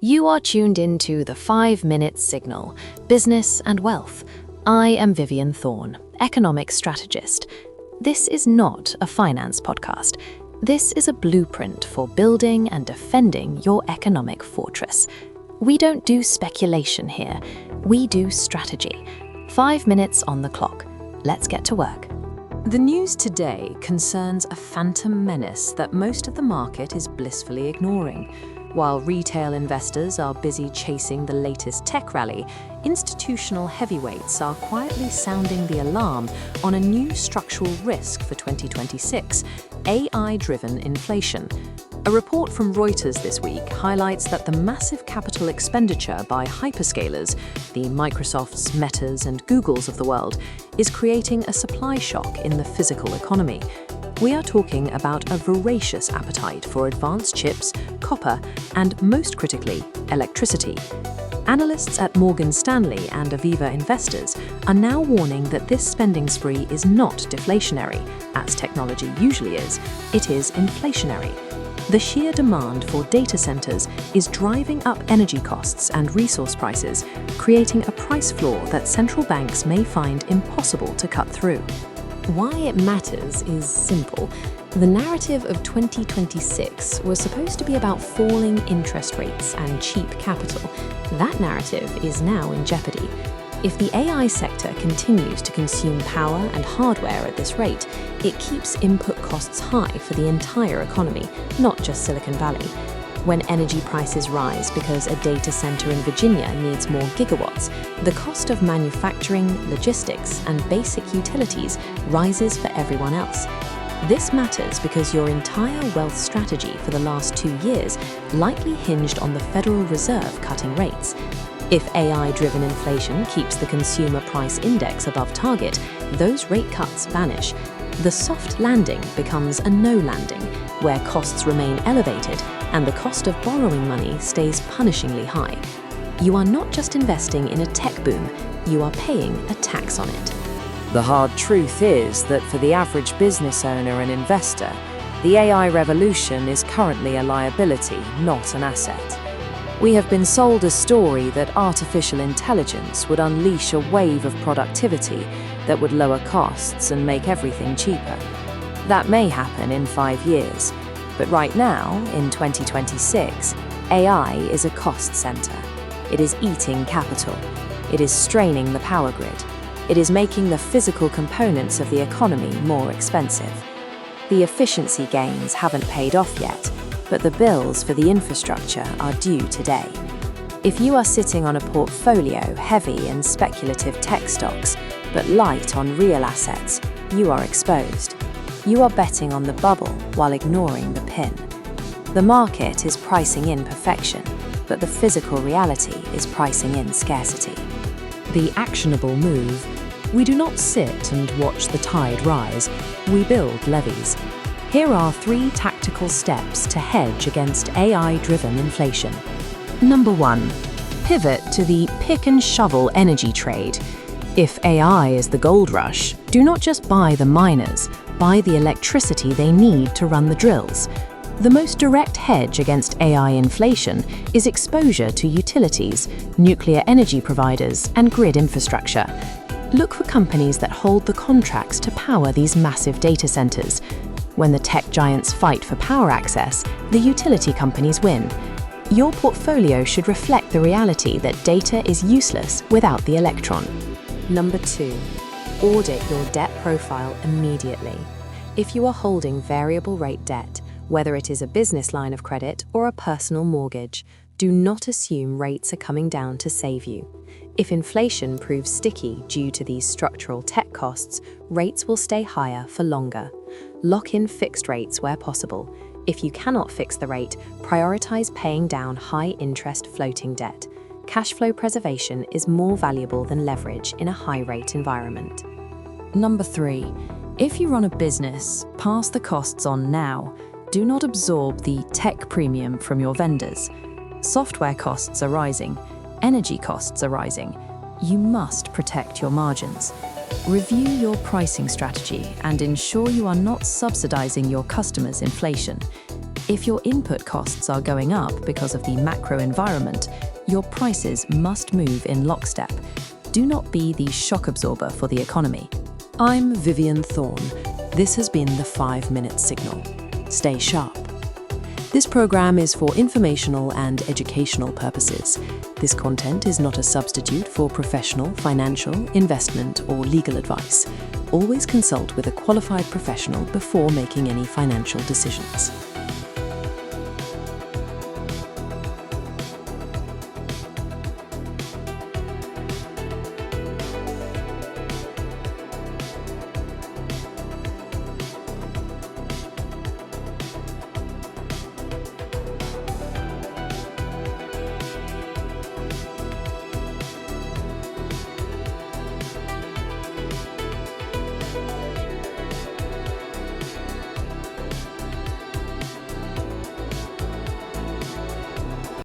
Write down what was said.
You are tuned into the 5-Minute Signal, Business and Wealth. I am Vivian Thorne, economic strategist. This is not a finance podcast. This is a blueprint for building and defending your economic fortress. We don't do speculation here. We do strategy. 5 minutes on the clock. Let's get to work. The news today concerns a phantom menace that most of the market is blissfully ignoring. While retail investors are busy chasing the latest tech rally, institutional heavyweights are quietly sounding the alarm on a new structural risk for 2026, AI-driven inflation. A report from Reuters this week highlights that the massive capital expenditure by hyperscalers, the Microsofts, Metas, and Googles of the world, is creating a supply shock in the physical economy. We are talking about a voracious appetite for advanced chips, copper, and most critically, electricity. Analysts at Morgan Stanley and Aviva Investors are now warning that this spending spree is not deflationary, as technology usually is, it is inflationary. The sheer demand for data centers is driving up energy costs and resource prices, creating a price floor that central banks may find impossible to cut through. Why it matters is simple. The narrative of 2026 was supposed to be about falling interest rates and cheap capital. That narrative is now in jeopardy. If the AI sector continues to consume power and hardware at this rate, it keeps input costs high for the entire economy, not just Silicon Valley. When energy prices rise because a data center in Virginia needs more gigawatts, the cost of manufacturing, logistics, and basic utilities rises for everyone else. This matters because your entire wealth strategy for the last 2 years likely hinged on the Federal Reserve cutting rates. If AI-driven inflation keeps the consumer price index above target, those rate cuts vanish. The soft landing becomes a no landing, where costs remain elevated and the cost of borrowing money stays punishingly high. You are not just investing in a tech boom, you are paying a tax on it. The hard truth is that for the average business owner and investor, the AI revolution is currently a liability, not an asset. We have been sold a story that artificial intelligence would unleash a wave of productivity that would lower costs and make everything cheaper. That may happen in 5 years, but right now, in 2026, AI is a cost center. It is eating capital. It is straining the power grid. It is making the physical components of the economy more expensive. The efficiency gains haven't paid off yet, but the bills for the infrastructure are due today. If you are sitting on a portfolio heavy in speculative tech stocks, but light on real assets, you are exposed. You are betting on the bubble while ignoring the pin. The market is pricing in perfection, but the physical reality is pricing in scarcity. The actionable move: we do not sit and watch the tide rise, we build levees. Here are 3 tactical steps to hedge against AI-driven inflation. Number 1. Pivot to the pick-and-shovel energy trade. If AI is the gold rush, do not just buy the miners, buy the electricity they need to run the drills. The most direct hedge against AI inflation is exposure to utilities, nuclear energy providers, and grid infrastructure. Look for companies that hold the contracts to power these massive data centers. When the tech giants fight for power access, the utility companies win. Your portfolio should reflect the reality that data is useless without the electron. Number 2. Audit your debt profile immediately. If you are holding variable rate debt, whether it is a business line of credit or a personal mortgage, do not assume rates are coming down to save you. If inflation proves sticky due to these structural tech costs, rates will stay higher for longer. Lock in fixed rates where possible. If you cannot fix the rate, prioritize paying down high-interest floating debt. Cash flow preservation is more valuable than leverage in a high-rate environment. Number 3. If you run a business, pass the costs on now. Do not absorb the tech premium from your vendors. Software costs are rising. Energy costs are rising. You must protect your margins. Review your pricing strategy and ensure you are not subsidizing your customers' inflation. If your input costs are going up because of the macro environment, your prices must move in lockstep. Do not be the shock absorber for the economy. I'm Vivian Thorne. This has been the 5-Minute Signal. Stay sharp. This program is for informational and educational purposes. This content is not a substitute for professional, financial, investment, or legal advice. Always consult with a qualified professional before making any financial decisions.